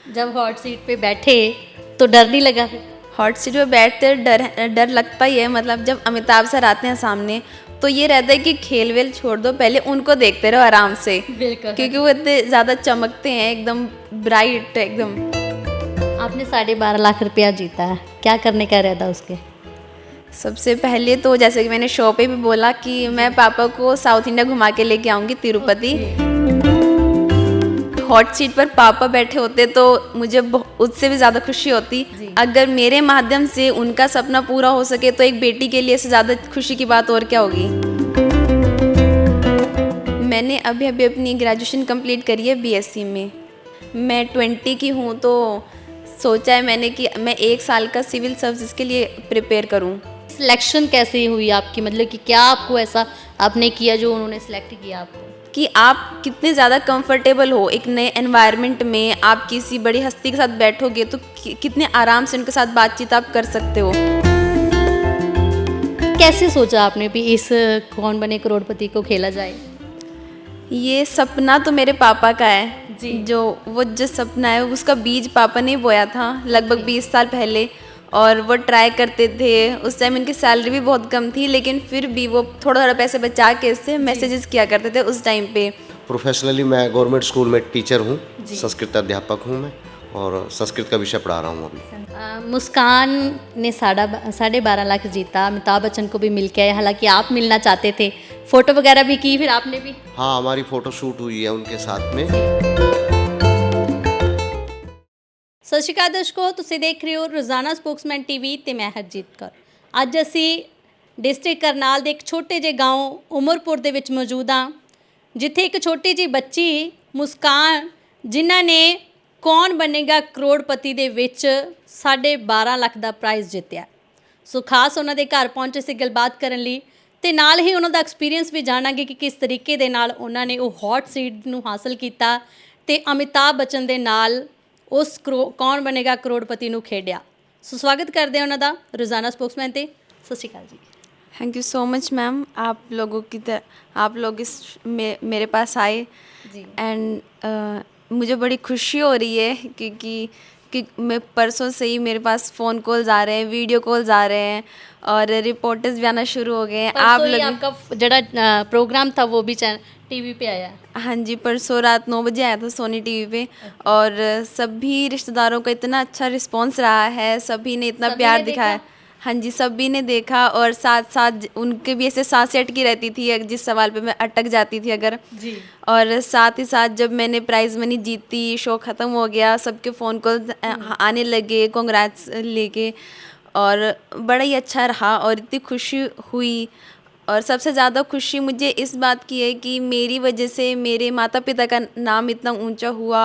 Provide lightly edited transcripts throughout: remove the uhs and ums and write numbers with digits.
जब hot seat पे बैठे तो डर नहीं लगा फिर? हॉट सीट पे बैठते डर डर लगता ही है। मतलब जब अमिताभ सर आते हैं सामने तो ये रहता है कि खेल वेल छोड़ दो, पहले उनको देखते रहो आराम से, बिल्कुल। क्योंकि वो इतने ज़्यादा चमकते हैं, एकदम ब्राइट एकदम। आपने 12.5 लाख रुपया जीता है, क्या करने का इरादा उसके? सबसे पहले तो जैसे कि मैंने शो पे भी बोला कि मैं पापा को साउथ इंडिया घुमा के लेके आऊँगी, तिरुपति। हॉट सीट पर पापा बैठे होते तो मुझे उससे भी ज़्यादा खुशी होती। अगर मेरे माध्यम से उनका सपना पूरा हो सके तो एक बेटी के लिए इससे ज़्यादा खुशी की बात और क्या होगी। मैंने अभी अभी अपनी ग्रेजुएशन कंप्लीट करी है बीएससी में। मैं 20 की हूँ, तो सोचा है मैंने कि मैं 1 साल का सिविल सर्विसेज के लिए प्रिपेयर करूँ। सिलेक्शन कैसे हुई आपकी, मतलब कि क्या आपको ऐसा आपने किया जो उन्होंने सेलेक्ट किया आपको? कि आप कितने ज़्यादा कंफर्टेबल हो एक नए एनवायरनमेंट में, आप किसी बड़ी हस्ती के साथ बैठोगे तो कितने आराम से उनके साथ बातचीत आप कर सकते हो। कैसे सोचा आपने भी इस कौन बने करोड़पति को खेला जाए? ये सपना तो मेरे पापा का है जी। जो सपना है उसका बीज पापा ने बोया था लगभग 20 साल पहले, और वो ट्राई करते थे। उस टाइम इनकी सैलरी भी बहुत कम थी, लेकिन फिर भी वो थोड़ा थोड़ा पैसे बचा के इससे मैसेजेस किया करते थे उस टाइम पे। प्रोफेशनली मैं गवर्नमेंट स्कूल में टीचर हूँ, संस्कृत अध्यापक हूँ मैं, और संस्कृत का विषय पढ़ा रहा हूँ अभी। मुस्कान ने 12.5 लाख जीता, अमिताभ बच्चन को भी मिल के आए, हालांकि आप मिलना चाहते थे, फोटो वगैरह भी की फिर आपने भी? हाँ, हमारी फ़ोटो शूट हुई है उनके साथ में। ਸਤਿ ਸ਼੍ਰੀ ਅਕਾਲ ਦਰਸ਼ਕੋ, ਤੁਸੀਂ ਦੇਖ ਰਹੇ ਹੋ ਰੋਜ਼ਾਨਾ ਸਪੋਕਸਮੈਨ ਟੀਵੀ ਤੇ ਮੈਂ ਹਰਜੀਤ ਕੌਰ। ਅੱਜ ਅਸੀਂ ਡਿਸਟ੍ਰਿਕਟ ਕਰਨਾਲ ਦੇ ਇੱਕ ਛੋਟੇ ਜਿਹੇ ਗਾਉਂ ਉਮਰਪੁਰ ਦੇ ਵਿੱਚ ਮੌਜੂਦ ਹਾਂ, ਜਿੱਥੇ ਇੱਕ ਛੋਟੀ ਜਿਹੀ ਬੱਚੀ ਮੁਸਕਾਨ, ਜਿਨ੍ਹਾਂ ਨੇ ਕੌਣ ਬਣੇਗਾ ਕਰੋੜਪਤੀ ਦੇ ਵਿੱਚ 12.5 ਲੱਖ ਦਾ ਪ੍ਰਾਈਜ਼ ਜਿੱਤਿਆ। ਸੋ ਖਾਸ ਉਹਨਾਂ ਦੇ ਘਰ ਪਹੁੰਚੇ ਸੀ ਗੱਲਬਾਤ ਕਰਨ ਲਈ, ਤੇ ਨਾਲ ਹੀ ਉਹਨਾਂ ਦਾ ਐਕਸਪੀਰੀਅੰਸ ਵੀ ਜਾਣਾਂਗੇ ਕਿ ਕਿਸ ਤਰੀਕੇ ਦੇ ਨਾਲ ਉਹਨਾਂ ਨੇ ਉਹ ਹੌਟ ਸੀਟ ਨੂੰ ਹਾਸਲ ਕੀਤਾ ਤੇ ਅਮਿਤਾਭ ਬੱਚਨ ਦੇ ਨਾਲ ਉਸ ਕੌਣ ਬਣੇਗਾ ਕਰੋੜਪਤੀ ਨੂੰ ਖੇਡਿਆ। ਸੋ ਸਵਾਗਤ ਕਰਦੇ ਹਾਂ ਉਹਨਾਂ ਦਾ ਰੋਜ਼ਾਨਾ ਸਪੋਕਸਮੈਨ ਤੇ। ਸਤਿ ਸ਼੍ਰੀ ਅਕਾਲ ਜੀ। Thank you so much ma'am, आप लोग मेरे पास आए जी। एंड मुझे बड़ी खुशी हो रही है कि मैं परसों से ही मेरे पास फ़ोन कॉल्स आ रहे हैं, वीडियो कॉल्स आ रहे हैं, और रिपोर्टर्स भी आना शुरू हो गए हैं। आप लोग आपका जड़ा प्रोग्राम था वो भी टीवी पे आया? हाँ जी, परसों रात 9 बजे आया था सोनी टीवी पे। और सभी रिश्तेदारों का इतना अच्छा रिस्पांस रहा है, सभी ने इतना प्यार दिखाया। हाँ जी, सभी ने देखा, और साथ साथ उनके भी ऐसे सांस से अटकी रहती थी जिस सवाल पे मैं अटक जाती थी अगर जी। और साथ ही साथ जब मैंने प्राइज़ मनी जीती, शो ख़त्म हो गया, सबके फ़ोन कॉल आने लगे कॉन्ग्रेट्स लेके, और बड़ा ही अच्छा रहा और इतनी खुशी हुई। और सबसे ज़्यादा खुशी मुझे इस बात की है कि मेरी वजह से मेरे माता पिता का नाम इतना ऊंचा हुआ,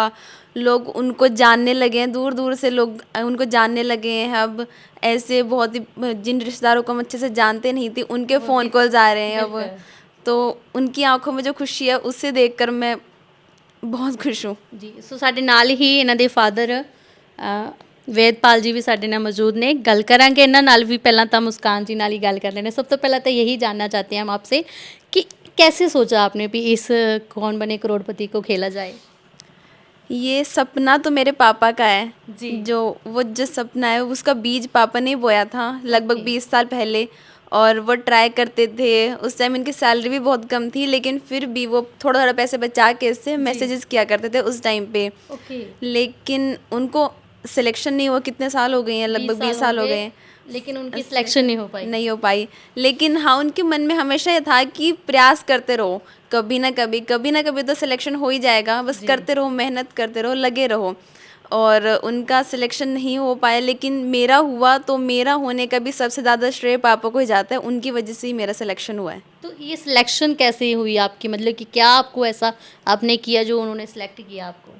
लोग उनको जानने लगे हैं, दूर दूर से लोग उनको जानने लगे हैं। अब ऐसे बहुत ही जिन रिश्तेदारों को हम अच्छे से जानते नहीं थे उनके फ़ोन कॉल्स आ रहे हैं अब, तो उनकी आंखों में जो खुशी है उससे देखकर मैं बहुत खुश हूँ जी। सो ਸਾਡੇ ਨਾਲ ਹੀ ਇਹਨਾਂ ਦੇ ਫਾਦਰ वेदपाल जी भी साढ़े नाल मौजूद ने, गल करांगे इन्हां नाल भी। पहलां तां मुस्कान जी नाल ही गल कर लेने। सब तो पहला तो यही जानना चाहते हैं हम आपसे कि कैसे सोचा आपने भी इस कौन बने करोड़पति को खेला जाए? ये सपना तो मेरे पापा का है जी। जो सपना है उसका बीज पापा ने बोया था लगभग 20 साल पहले, और वो ट्राई करते थे। उस टाइम इनकी सैलरी भी बहुत कम थी, लेकिन फिर भी वो थोड़ा थोड़ा पैसे बचा के इससे मैसेजेस किया करते थे उस टाइम पे। लेकिन उनको सिलेक्शन नहीं हुआ, कितने साल हो गए हैं, लगभग 20 साल हो गए हैं, लेकिन उनकी सिलेक्शन नहीं हो पाई। लेकिन हाँ, उनके मन में हमेशा ये था कि प्रयास करते रहो, कभी ना कभी तो सिलेक्शन हो ही जाएगा, बस करते रहो, मेहनत करते रहो, लगे रहो। और उनका सिलेक्शन नहीं हो पाया, लेकिन मेरा हुआ, तो मेरा होने का भी सबसे ज़्यादा श्रेय पापा को ही जाता है, उनकी वजह से ही मेरा सिलेक्शन हुआ है। तो ये सिलेक्शन कैसे हुई आपकी, मतलब कि क्या आपको ऐसा आपने किया जो उन्होंने सेलेक्ट किया आपको?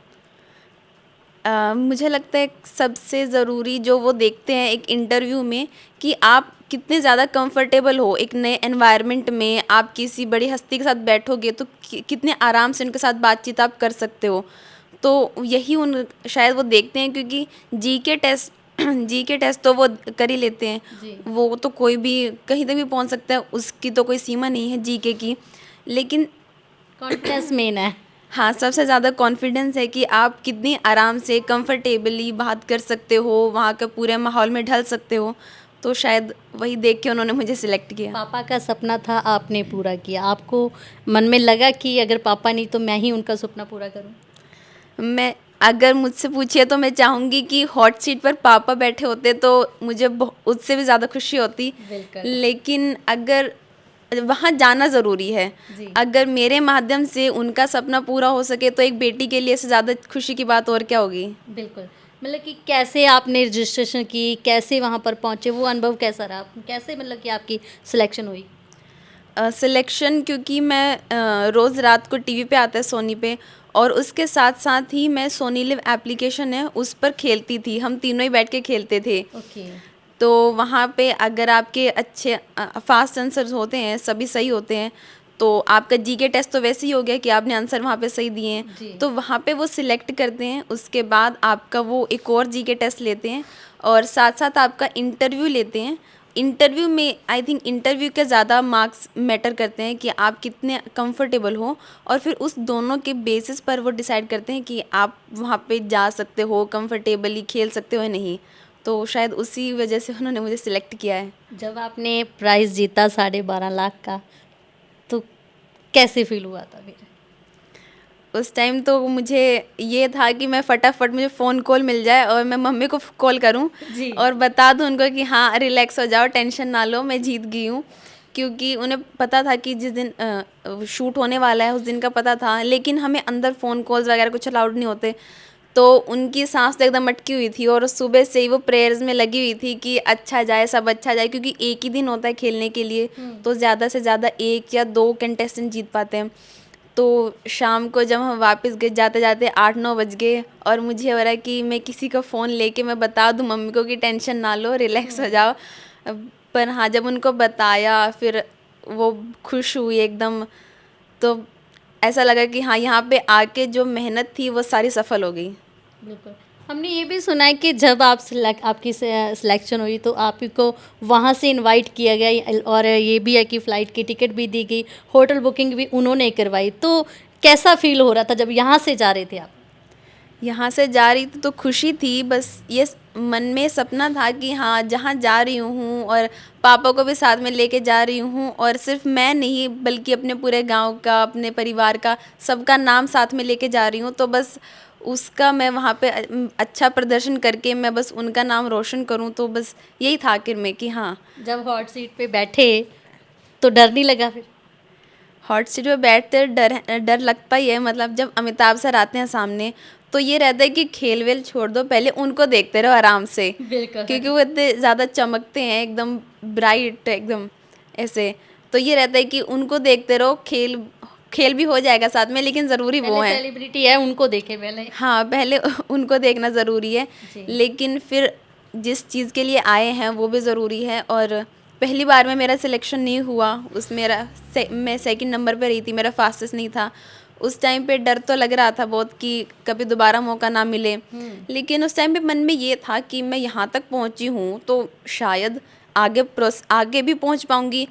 मुझे लगता है सबसे ज़रूरी जो वो देखते हैं एक इंटरव्यू में कि आप कितने ज़्यादा कंफर्टेबल हो एक नए एनवायरनमेंट में, आप किसी बड़ी हस्ती के साथ बैठोगे तो कितने आराम से उनके साथ बातचीत आप कर सकते हो। तो यही शायद वो देखते हैं, क्योंकि जी के टेस्ट तो वो कर ही लेते हैं, वो तो कोई भी कहीं तक भी पहुंच सकता है, उसकी तो कोई सीमा नहीं है जीके की। लेकिन कॉन्फिडेंस मेन है। हाँ, सबसे ज़्यादा कॉन्फिडेंस है कि आप कितनी आराम से कंफर्टेबली बात कर सकते हो, वहाँ के पूरे माहौल में ढल सकते हो, तो शायद वही देख के उन्होंने मुझे सिलेक्ट किया। पापा का सपना था, आपने पूरा किया। आपको मन में लगा कि अगर पापा नहीं तो मैं ही उनका सपना पूरा करूं? मैं अगर मुझसे पूछिए तो मैं चाहूँगी कि हॉट सीट पर पापा बैठे होते तो मुझे उससे भी ज़्यादा खुशी होती। बिल्कुल। लेकिन अगर वहाँ जाना ज़रूरी है, जी। अगर मेरे माध्यम से उनका सपना पूरा हो सके तो एक बेटी के लिए इससे ज़्यादा खुशी की बात और क्या होगी। बिल्कुल। मतलब कि कैसे आपने रजिस्ट्रेशन की, कैसे वहाँ पर पहुँचे, वो अनुभव कैसा रहा? कैसे मतलब कि आपकी सिलेक्शन हुई? सिलेक्शन क्योंकि मैं रोज़ रात को टीवी पे आता है सोनी पे, और उसके साथ साथ ही मैं सोनी लिव एप्लीकेशन है उस पर खेलती थी, हम तीनों ही बैठ के खेलते थे। ओके। तो वहाँ पे अगर आपके अच्छे फास्ट आंसर्स होते हैं, सभी सही होते हैं, तो आपका जीके टेस्ट तो वैसे ही हो गया कि आपने आंसर वहाँ पे सही दिए हैं, जी। तो वहाँ पे वो सिलेक्ट करते हैं। उसके बाद आपका वो एक और जीके टेस्ट लेते हैं और साथ साथ आपका इंटरव्यू लेते हैं। इंटरव्यू में आई थिंक इंटरव्यू के ज़्यादा मार्क्स मैटर करते हैं कि आप कितने कंफर्टेबल हो, और फिर उस दोनों के बेसिस पर वो डिसाइड करते हैं कि आप वहाँ पे जा सकते हो, कंफर्टेबली खेल सकते हो या नहीं। तो शायद उसी वजह से उन्होंने मुझे सिलेक्ट किया है। जब आपने प्राइज़ जीता 12.5 लाख का, तो कैसे फ़ील हुआ था फिर? उस टाइम तो मुझे ये था कि मैं फटाफट मुझे फ़ोन कॉल मिल जाए और मैं मम्मी को कॉल करूं जी। और बता दूं उनको कि हाँ रिलैक्स हो जाओ, टेंशन ना लो, मैं जीत गई हूँ। क्योंकि उन्हें पता था कि जिस दिन शूट होने वाला है उस दिन का पता था, लेकिन हमें अंदर फ़ोन कॉल्स वगैरह कुछ अलाउड नहीं होते। तो उनकी सांस तो एकदम अटकी हुई थी और सुबह से ही वो प्रेयर्स में लगी हुई थी कि अच्छा जाए, सब अच्छा जाए, क्योंकि एक ही दिन होता है खेलने के लिए, तो ज़्यादा से ज़्यादा 1 या 2 कंटेस्टेंट जीत पाते हैं। तो शाम को जब हम वापस गए जाते जाते 8-9 बज गए और मुझे हो रहा है कि मैं किसी का फ़ोन लेके मैं बता दूं मम्मी को कि टेंशन ना लो, रिलैक्स हो जाओ। पर हाँ, जब उनको बताया फिर वो खुश हुई एकदम। तो ऐसा लगा कि हाँ, यहाँ पे आके जो मेहनत थी वो सारी सफल हो गई। बिल्कुल। हमने ये भी सुना है कि जब आपकी सिलेक्शन हुई तो आप ही को वहाँ से इनवाइट किया गया, और ये भी है कि फ़्लाइट की टिकट भी दी गई, होटल बुकिंग भी उन्होंने करवाई। तो कैसा फ़ील हो रहा था जब यहाँ से जा रहे थे आप? यहाँ से जा रही थी तो खुशी थी, बस ये मन में सपना था कि हाँ जहाँ जा रही हूँ और पापा को भी साथ में लेके जा रही हूँ, और सिर्फ मैं नहीं बल्कि अपने पूरे गांव का, अपने परिवार का, सबका नाम साथ में लेके जा रही हूँ। तो बस उसका मैं वहाँ पे अच्छा प्रदर्शन करके मैं बस उनका नाम रोशन करूँ, तो बस यही था आखिर में कि हाँ। जब हॉट सीट पे बैठे तो डर नहीं लगा फिर? हॉट सीट पे बैठते डर डर लगता ही है, मतलब जब अमिताभ सर आते हैं सामने तो ये रहता है कि खेल वेल छोड़ दो, पहले उनको देखते रहो आराम से, बिल्कुल। क्योंकि वो इतने ज़्यादा चमकते हैं, एकदम ब्राइट एकदम ऐसे। तो ये रहता है कि उनको देखते रहो, खेल खेल भी हो जाएगा साथ में, लेकिन ज़रूरी वो पहले है। सेलिब्रिटी है, उनको देखे पहले। हाँ, पहले उनको देखना ज़रूरी है, जी। लेकिन फिर जिस चीज़ के लिए आए हैं वो भी ज़रूरी है। और पहली बार में मेरा सिलेक्शन नहीं हुआ, मैं सेकंड नंबर पे रही थी, मेरा फास्टेस्ट नहीं था। उस टाइम पे डर तो लग रहा था बहुत कि कभी दोबारा मौका ना मिले, लेकिन उस टाइम पे मन में ये था कि मैं यहाँ तक पहुँची हूँ तो शायद आगे भी पहुँच पाऊँगी।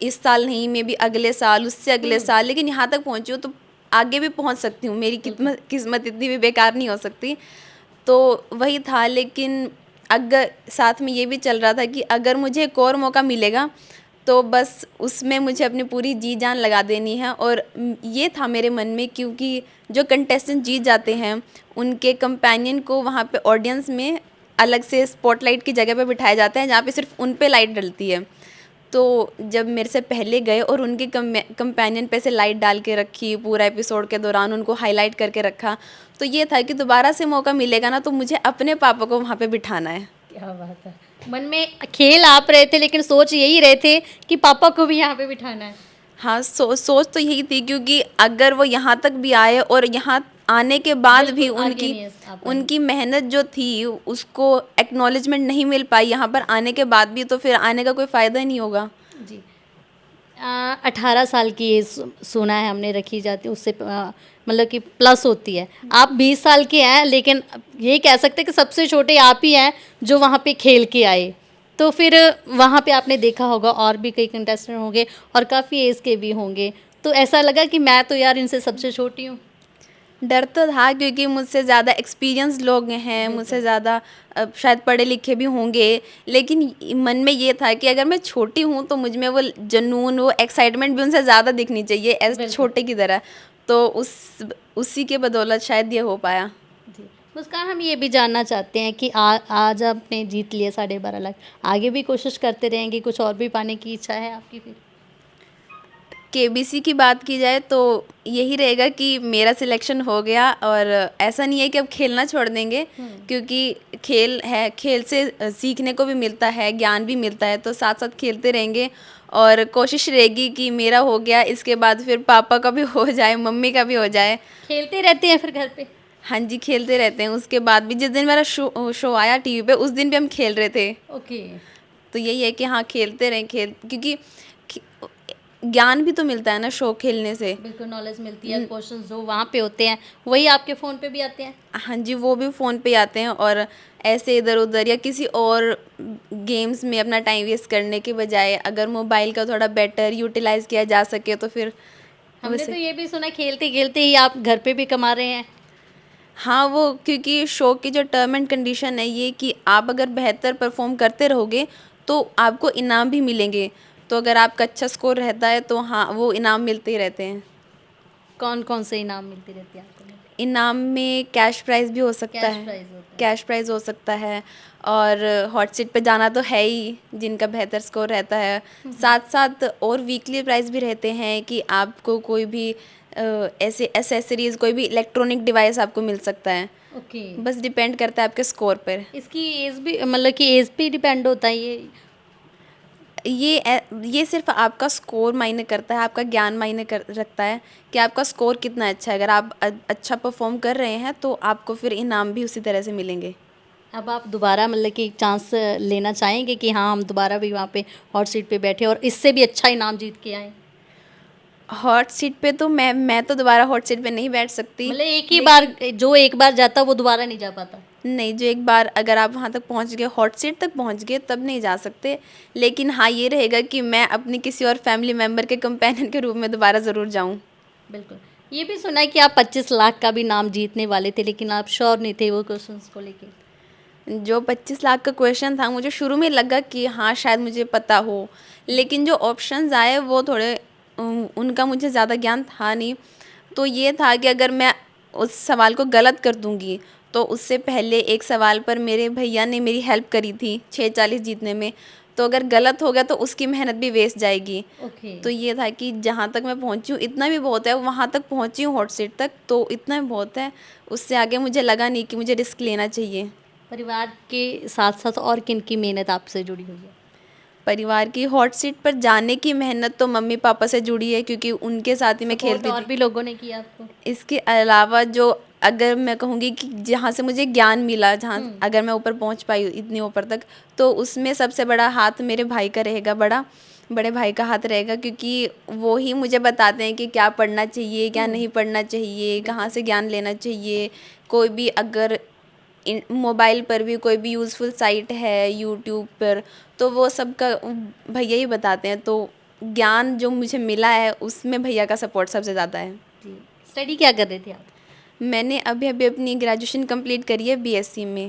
इस साल नहीं, मे बी अगले साल, उससे अगले साल, लेकिन यहाँ तक पहुँची हूँ तो आगे भी पहुँच सकती हूँ। मेरी किस्मत इतनी भी बेकार नहीं हो सकती। तो वही था, लेकिन अगर साथ में ये भी चल रहा था कि अगर मुझे एक और मौका मिलेगा तो बस उसमें मुझे अपनी पूरी जी जान लगा देनी है। और ये था मेरे मन में, क्योंकि जो कंटेस्टेंट जीत जाते हैं उनके कंपेनियन को वहाँ पे ऑडियंस में अलग से स्पॉटलाइट की जगह पे बिठाया जाता है, जहाँ पे सिर्फ उन पे लाइट डलती है। तो जब मेरे से पहले गए और उनके कंपेनियन पे से लाइट डाल के रखी, पूरा एपिसोड के दौरान उनको हाईलाइट करके रखा, तो ये था कि दोबारा से मौका मिलेगा ना तो मुझे अपने पापा को वहाँ पे बिठाना है। क्या बात है। मन में खेल आप रहे थे लेकिन सोच यही रहे थे कि पापा को भी यहाँ पे बिठाना है। हाँ, सोच तो यही थी, क्योंकि अगर वो यहाँ तक भी आए और यहाँ आने के बाद भी बिल्कुल, आगे नहीं आ पाए। उनकी मेहनत जो थी उसको एक्नॉलेजमेंट नहीं मिल पाई यहाँ पर आने के बाद भी, तो फिर आने का कोई फ़ायदा ही नहीं होगा। जी। 18 साल की एज सुना है हमने रखी जाती है, उससे मतलब कि प्लस होती है। आप 20 साल के हैं, लेकिन ये कह सकते हैं कि सबसे छोटे आप ही हैं जो वहाँ पे खेल के आए। तो फिर वहाँ पे आपने देखा होगा और भी कई कंटेस्टेंट होंगे और काफ़ी एज के भी होंगे, तो ऐसा लगा कि मैं तो यार इनसे सबसे छोटी हूँ। डर तो था क्योंकि मुझसे ज़्यादा एक्सपीरियंस लोग हैं, मुझसे ज़्यादा शायद पढ़े लिखे भी होंगे, लेकिन मन में ये था कि अगर मैं छोटी हूँ तो मुझ में वो जुनून, वो एक्साइटमेंट भी उनसे ज़्यादा दिखनी चाहिए एज छोटे की तरह। तो उसी के बदौलत शायद ये हो पाया। जी। मुस्कान, हम ये भी जानना चाहते हैं कि आज आपने जीत लिए 12.5 लाख, आगे भी कोशिश करते रहेंगे, कुछ और भी पाने की इच्छा है आपकी फिर? केबीसी की बात की जाए तो यही रहेगा कि मेरा सिलेक्शन हो गया, और ऐसा नहीं है कि अब खेलना छोड़ देंगे, क्योंकि खेल है, खेल से सीखने को भी मिलता है, ज्ञान भी मिलता है, तो साथ साथ खेलते रहेंगे। और कोशिश रहेगी कि मेरा हो गया, इसके बाद फिर पापा का भी हो जाए, मम्मी का भी हो जाए। खेलते रहते हैं फिर घर पे? हाँ जी, खेलते रहते हैं। उसके बाद भी जिस दिन मेरा शो आया टीवी पे, उस दिन भी हम खेल रहे थे। ओके। तो यही है कि हाँ, खेलते रहें, क्योंकि खे- ज्ञान भी तो मिलता है ना शो खेलने से। बिल्कुल नॉलेज मिलती है, क्वेश्चंस जो वहाँ पे होते हैं वही आपके फ़ोन पे भी आते हैं? हाँ जी, वो भी फ़ोन पे आते हैं, और ऐसे इधर उधर या किसी और गेम्स में अपना टाइम वेस्ट करने के बजाय अगर मोबाइल का थोड़ा बेटर यूटिलाइज़ किया जा सके तो फिर हमने वैसे। तो ये भी सुना खेलते खेलते ही आप घर पे भी कमा रहे हैं। हाँ, वो क्योंकि शो की जो टर्म एंड कंडीशन है ये कि आप अगर बेहतर परफॉर्म करते रहोगे तो आपको इनाम भी मिलेंगे। तो अगर आपका अच्छा स्कोर रहता है तो हाँ, वो इनाम मिलते ही रहते हैं। कौन कौन से इनाम मिलती रहती है आपको? इनाम में कैश प्राइज़ भी हो सकता कैश है। प्राइज होता है। कैश प्राइज़ हो सकता है, और हॉट सीट पे जाना तो है ही जिनका बेहतर स्कोर रहता है। साथ साथ और वीकली प्राइज़ भी रहते हैं कि आपको कोई भी ऐसे एसेसरीज़, कोई भी इलेक्ट्रॉनिक डिवाइस आपको मिल सकता है। ओके। बस डिपेंड करता है आपके स्कोर पर। इसकी एज भी, मतलब कि एज पे डिपेंड होता है ये? ये सिर्फ आपका स्कोर मायने करता है, आपका ज्ञान मायने कर रखता है कि आपका स्कोर कितना अच्छा है। अगर आप अच्छा परफॉर्म कर रहे हैं तो आपको फिर इनाम भी उसी तरह से मिलेंगे। अब आप दोबारा, मतलब कि एक चांस लेना चाहेंगे कि हाँ हम दोबारा भी वहाँ पे हॉट सीट पे बैठे और इससे भी अच्छा इनाम जीत के आए? हॉट सीट पे तो मैं तो दोबारा हॉट सीट पे नहीं बैठ सकती। मतलब एक ही बार, जो एक बार जाता वो दोबारा नहीं जा पाता? नहीं, जो एक बार अगर आप वहाँ तक पहुँच गए, हॉट सीट तक पहुँच गए, तब नहीं जा सकते। लेकिन हाँ, ये रहेगा कि मैं अपनी किसी और फैमिली मेम्बर के कंपेनियन के रूप में दोबारा ज़रूर जाऊँ। बिल्कुल। ये भी सुना है कि आप 25 लाख का भी नाम जीतने वाले थे, लेकिन आप श्योर नहीं थे वो क्वेश्चंस को लेके? जो 25 लाख का क्वेश्चन था, मुझे शुरू में लगा कि हाँ, शायद मुझे पता हो, लेकिन जो ऑप्शंस आए वो थोड़े उनका मुझे ज़्यादा ज्ञान था नहीं। तो ये था कि अगर मैं उस सवाल को गलत कर दूंगी तो उससे पहले एक सवाल पर मेरे भैया ने मेरी हेल्प करी थी 640 जीतने में, तो अगर गलत हो गया तो उसकी मेहनत भी वेस्ट जाएगी। ओके। तो ये था कि जहाँ तक मैं पहुँची हूँ इतना भी बहुत है, वहाँ तक पहुँची हूँ हॉट सीट तक, तो इतना भी बहुत है। उससे आगे मुझे लगा नहीं कि मुझे रिस्क लेना चाहिए। परिवार के साथ साथ और किन की मेहनत आपसे जुड़ी हुई है? परिवार की हॉट सीट पर जाने की मेहनत तो मम्मी पापा से जुड़ी है, क्योंकि उनके साथ ही मैं सपोर्ट खेलती और थी। भी लोगों ने किया आपको? इसके अलावा जो, अगर मैं कहूँगी कि जहाँ से मुझे ज्ञान मिला, जहाँ अगर मैं ऊपर पहुँच पाई इतनी ऊपर तक, तो उसमें सबसे बड़ा हाथ मेरे भाई का रहेगा, बड़े भाई का हाथ रहेगा, क्योंकि वो ही मुझे बताते हैं कि क्या पढ़ना चाहिए, क्या नहीं पढ़ना चाहिए, कहाँ से ज्ञान लेना चाहिए। कोई भी अगर मोबाइल पर भी कोई भी यूज़फुल साइट है यूट्यूब पर, तो वो सब का भैया ही बताते हैं। तो ज्ञान जो मुझे मिला है उसमें भैया का सपोर्ट सबसे ज़्यादा है। जी। स्टडी क्या कर रहे थे आप? मैंने अभी अभी अपनी ग्रेजुएशन कंप्लीट करी है बीएससी में,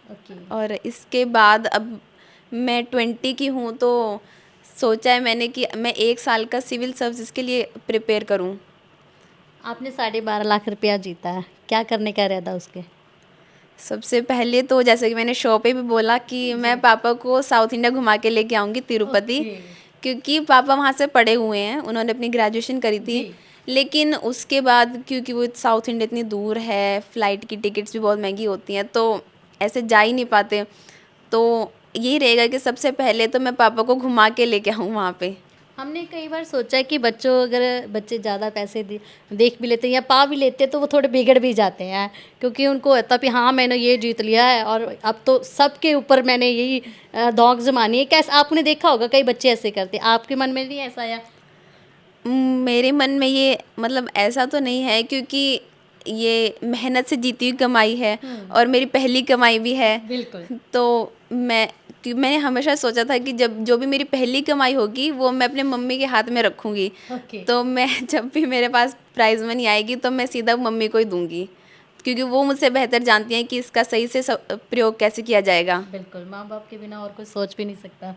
ओके। और इसके बाद अब मैं 20 की हूँ, तो सोचा है मैंने कि मैं 1 साल का सिविल सर्विसेज के लिए प्रिपेयर करूँ। आपने 12.5 लाख रुपया जीता है, क्या करने का इरादा उसके? सबसे पहले तो जैसे कि मैंने शो पे भी बोला कि मैं पापा को साउथ इंडिया घुमा के लेके आऊँगी, तिरुपति। ओके। क्योंकि पापा वहाँ से पढ़े हुए हैं, उन्होंने अपनी ग्रेजुएशन करी थी। जी। लेकिन उसके बाद क्योंकि वो साउथ इंडिया इतनी दूर है, फ़्लाइट की टिकट्स भी बहुत महंगी होती हैं, तो ऐसे जा ही नहीं पाते। तो यही रहेगा कि सबसे पहले तो मैं पापा को घुमा के लेके आऊँ वहाँ पे। हमने कई बार सोचा है कि अगर बच्चे ज़्यादा पैसे देख भी लेते हैं या पा भी लेते हैं तो वो थोड़े बिगड़ भी जाते हैं, क्योंकि उनको होता भी हाँ मैंने ये जीत लिया है और अब तो सबके ऊपर मैंने यही दौग जमानी है। कैसे, आपने देखा होगा कई बच्चे ऐसे करते हैं, आपके मन में नहीं ऐसा आया? मेरे मन में ये, मतलब ऐसा तो नहीं है, क्योंकि ये मेहनत से जीती हुई कमाई है और मेरी पहली कमाई भी है। बिल्कुल। तो मैं कि मैंने हमेशा सोचा था कि जब जो भी मेरी पहली कमाई होगी वो मैं अपने मम्मी के हाथ में रखूँगी। ओके। तो मैं जब भी मेरे पास प्राइज़ मनी आएगी तो मैं सीधा मम्मी को ही दूँगी, क्योंकि वो मुझसे बेहतर जानती हैं कि इसका सही से प्रयोग कैसे किया जाएगा। बिल्कुल, माँ बाप के बिना और कोई सोच भी नहीं सकता।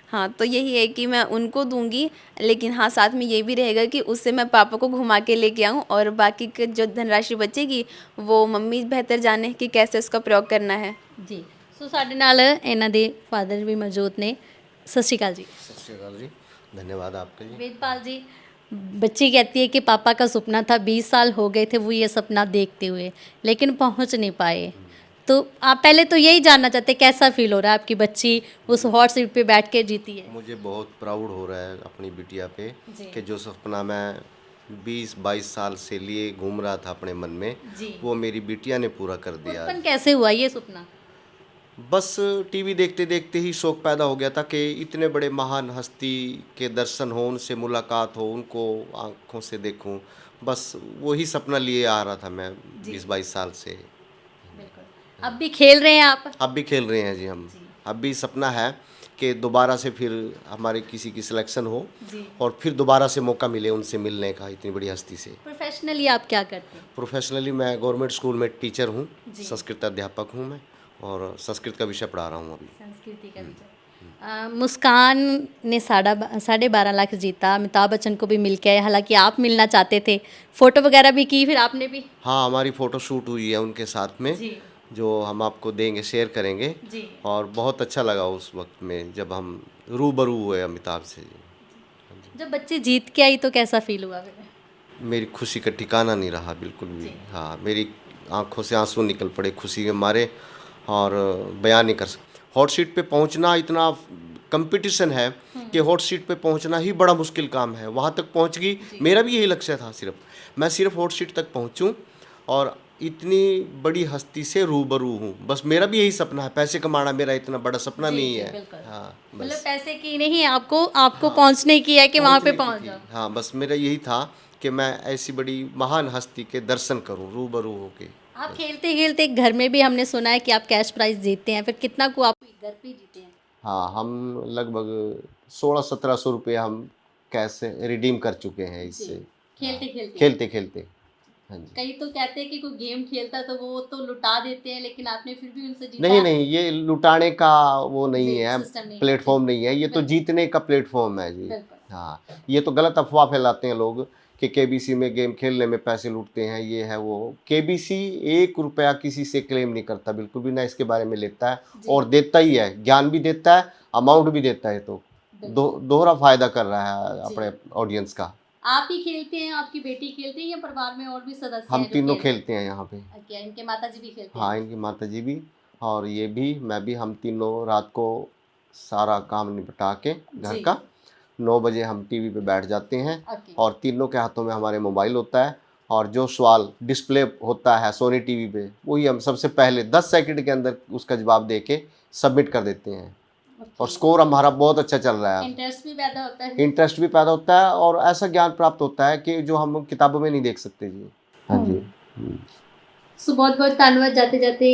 हाँ, तो यही है कि मैं उनको दूँगी, लेकिन हाँ, साथ में ये भी रहेगा कि उससे मैं पापा को घुमा के लेके आऊँ और बाकी की जो धनराशि बचेगी वो मम्मी बेहतर जाने कि कैसे उसका प्रयोग करना है। ਜੀ ਸੋ ਸਾਡੇ ਨਾਲ ਇਹਨਾਂ ਦੇ ਫਾਦਰ ਵੀ ਮੌਜੂਦ ਨੇ। ਸਤਿ ਸ਼੍ਰੀ ਅਕਾਲ ਜੀ। सत श्रीकाल जी, धन्यवाद आपका जी। वेदपाल जी, बच्ची कहती है कि पापा का सपना था, 20 साल हो गए थे वो ये सपना देखते हुए, लेकिन पहुंच नहीं पाए। तो आप पहले तो यही जानना चाहते कैसा फील हो रहा है आपकी बच्ची उस हॉट सीट पे बैठ के जीती है। मुझे बहुत प्राउड हो रहा है अपनी बिटिया पे जी। कि जो सपना मैं 20-22 साल से लिए घूम रहा था अपने मन में, जी। वो मेरी बिटिया ने पूरा कर दिया। उत्पन्न कैसे हुआ ये सपना? बस टीवी देखते देखते ही शौक पैदा हो गया था कि इतने बड़े महान हस्ती के दर्शन हो, उनसे मुलाकात हो, उनको आंखों से देखूं। बस वही सपना लिए आ रहा था मैं जी। 20-22 साल से। बिल्कुल। अब भी खेल रहे हैं आप? अब भी खेल रहे हैं जी हम। जी। अब भी सपना है कि दोबारा से फिर हमारे किसी की सिलेक्शन हो जी। और फिर दोबारा से मौका मिले उनसे मिलने का, इतनी बड़ी हस्ती से। प्रोफेशनली आप क्या करते हैं? प्रोफेशनली मैं गवर्नमेंट स्कूल में टीचर हूँ, जी। संस्कृत अध्यापक हूँ मैं, और संस्कृत का विषय पढ़ा रहा हूँ अभी। संस्कृति का विचार। मुस्कान ने 12.5 लाख जीता, अमिताभ बच्चन को भी मिल के आए, हालांकि आप मिलना चाहते थे, फोटो वगैरह भी की फिर आपने भी? हाँ, हमारी फ़ोटो शूट हुई है उनके साथ में, जी। जो हम आपको देंगे, शेयर करेंगे। जी। और बहुत अच्छा लगा उस वक्त में जब हम रूबरू हुए अमिताभ से। जब बच्ची जीत के आई तो कैसा फील हुआ फिर? मेरी खुशी का ठिकाना नहीं रहा बिल्कुल भी। जी। हाँ, मेरी आंखों से आंसू निकल पड़े खुशी के मारे, और बयान नहीं कर सकते। हॉट सीट पे पहुंचना इतना कंपटीशन है कि हॉट सीट पे पहुंचना ही बड़ा मुश्किल काम है। वहां तक पहुंच गई, मेरा भी यही लक्ष्य था, मैं सिर्फ हॉट सीट तक पहुंचूं और इतनी बड़ी हस्ती से रूबरू हूँ। बस मेरा भी यही सपना है, पैसे कमाना मेरा इतना बड़ा सपना जी, नहीं जी, है। बिल्कुल। हाँ, मतलब बस पैसे की नहीं, आपको पहुंचने की है कि वहां पे पहुंचने की पहुंच थी। जाओ। हाँ, बस मेरा यही था कि मैं ऐसी बड़ी महान हस्ती के दर्शन करूं रूबरू होके। आप खेलते खेलते घर में भी हमने सुना है कि आप कैश प्राइज जीतते हैं, फिर कितना को आप घर पे जीते हैं? हाँ, हम लगभग 1600-1700 रुपये हम कैश से रिडीम कर चुके हैं जी। इससे। खेलते खेलते? खेलते खेलते। हाँ जी। कई तो कहते हैं कि कोई गेम खेलता है तो वो तो लुटा देते हैं, लेकिन आपने फिर भी उनसे जीता? नहीं नहीं, ये लुटाने का वो नहीं है, सिस्टम नहीं है। प्लेटफॉर्म नहीं है, ये तो बिल्कुल। जीतने का प्लेटफॉर्म है जी। बिल्कुल। हाँ, ये तो गलत अफवाह फैलाते हैं लोग कि केबीसी में गेम खेलने में पैसे लूटते हैं, ये है वो। केबीसी 1 रुपया किसी से क्लेम नहीं करता, बिल्कुल भी ना इसके बारे में लेता है, जी। और देता ही है, ज्ञान भी देता है, अमाउंट भी देता है। तो दोहरा फायदा कर रहा है जी। अपने ऑडियंस का। आप ही खेलते हैं, आपकी बेटी खेलती है, या परिवार में और भी सदस्य हम हैं जो तीनों खेल रहे हैं? खेलते हैं यहाँ पे। क्या इनके माताजी भी खेलते हाँ, हैं? इनकी माताजी भी और ये भी, मैं भी, हम तीनों रात को सारा काम निपटा के घर जी। का 9 बजे हम टीवी पे बैठ जाते हैं, ओके। और तीनों के हाथों में हमारे मोबाइल होता है, और जो सवाल डिस्प्ले होता है सोनी टीवी पे, वही हम सबसे पहले 10 सेकंड के अंदर उसका जवाब दे के सबमिट कर देते हैं। और स्कोर हमारा बहुत अच्छा चल रहा है। इंटरेस्ट भी पैदा होता है। इंटरेस्ट भी पैदा होता है और ऐसा ज्ञान प्राप्त होता है कि जो हम किताबों में नहीं देख सकते जी। हाँ जी। सो बहुत बहुत धन्यवाद। जाते जाते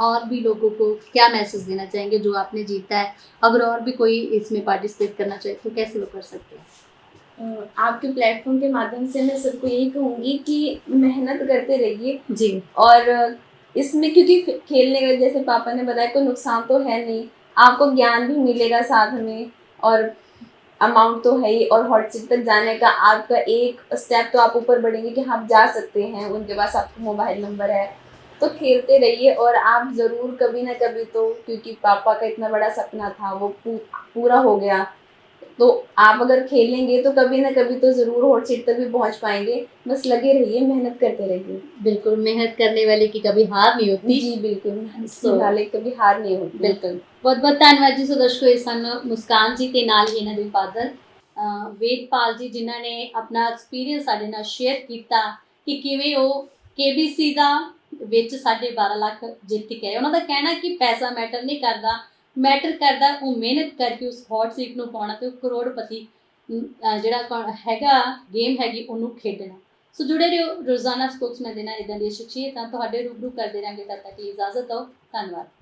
और भी लोगों को क्या मैसेज देना चाहेंगे जो आपने जीता है? अगर और भी कोई इसमें पार्टिसिपेट करना चाहे तो कैसे लोग कर सकते हैं? आपके प्लेटफॉर्म के माध्यम से मैं सबको यही कहूँगी कि मेहनत करते रहिए जी। और इसमें क्योंकि खेलने का जैसे पापा ने बताया कोई नुकसान तो है नहीं, आपको ज्ञान भी मिलेगा साथ में, और अमाउंट तो है ही, और हॉट सीट तक जाने का आपका एक स्टेप तो आप ऊपर बढ़ेंगे कि आप जा सकते हैं, उनके पास आपका मोबाइल नंबर है। तो खेलते रहिए और आप ज़रूर कभी ना कभी तो, क्योंकि पापा का इतना बड़ा सपना था वो पूरा हो गया, तो आप अगर खेलेंगे तो कभी ना कभी तो ज़रूर हॉट सीट तक भी पहुंच पाएंगे। बस लगे रहिए, मेहनत करते रहिए। बिल्कुल, मेहनत करने वाले की कभी हार नहीं होती। जी बिल्कुल, So, वाले कभी हार नहीं होती। बिल्कुल। बहुत बहुत ਧੰਨਵਾਦ ਜੀ। ਸੋ ਦਰਸ਼ਕੋ, ਇਹ ਸਨ ਮੁਸਕਾਨ ਜੀ ਤੇ ਨਾਲ ਹੀ ਇਹਨਾਂ ਦੇ ਫਾਦਰ ਵੇਦਪਾਲ ਜੀ, ਜਿਨ੍ਹਾਂ ਨੇ ਆਪਣਾ ਐਕਸਪੀਰੀਅੰਸ ਸਾਡੇ ਨਾਲ ਸ਼ੇਅਰ ਕੀਤਾ ਕਿ ਕਿਵੇਂ ਉਹ KBC ਦਾ ਵਿੱਚ 12.5 ਲੱਖ ਜਿੱਤ ਕੇ ਆਏ। ਉਹਨਾਂ ਦਾ ਕਹਿਣਾ ਕਿ ਪੈਸਾ ਮੈਟਰ ਨਹੀਂ ਕਰਦਾ, ਮੈਟਰ ਕਰਦਾ ਉਹ ਮਿਹਨਤ ਕਰਕੇ ਉਸ ਹੌਟ ਸੀਟ ਨੂੰ ਪਾਉਣਾ ਤੇ ਉਹ ਕਰੋੜਪਤੀ ਜਿਹੜਾ ਹੈਗਾ ਗੇਮ ਹੈਗੀ ਉਹਨੂੰ ਖੇਡਣਾ। ਸੋ ਜੁੜੇ ਰਹੋ ਰੋਜ਼ਾਨਾ ਸਪੋਕਸਮੈਨ ਦੇ ਨਾਲ। ਇੱਦਾਂ ਦੀਆਂ ਸ਼ਖਸੀਅਤਾਂ ਤੁਹਾਡੇ ਰੂਬਰੂ ਕਰਦੇ ਰਹਾਂਗੇ। ਤਦ ਤੱਕ ਲਈ ਇਜਾਜ਼ਤ ਦਿਓ। ਧੰਨਵਾਦ।